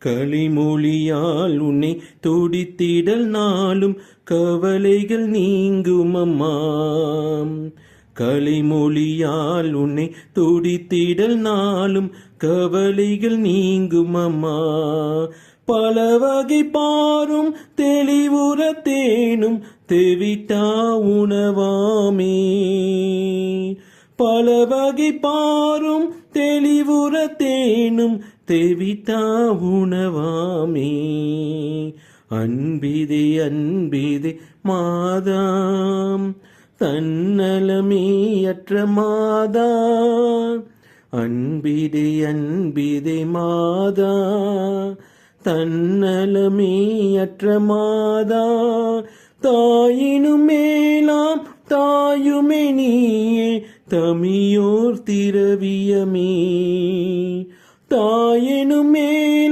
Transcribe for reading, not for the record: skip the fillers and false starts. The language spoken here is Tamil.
களிமொழியால் உன்னை துடித்திடல் நாளும் கவலைகள் நீங்கும் அம்மா. களிமொழியால் உன்னை துடித்திடல் நாளும் கவலைகள் நீங்கும் அம்மா. பல வகை பாரும் தெளிவுற தேனும் தெவிட்டா உணவாமே. பல வகை பாரும் தெளிவுற தேனும் தெவிட்டா உணவாமே. அன்பிதே அன்பிதே மாதாம் தன்னலமேயற்ற மாதா. அன்பிதே அன்பிதே மாதா தன்னலமேயற்ற மாதா. தாயினும் மேலாம் தாயுமே நீயே தமியோர் திரவியமே. தாயினும் மேல்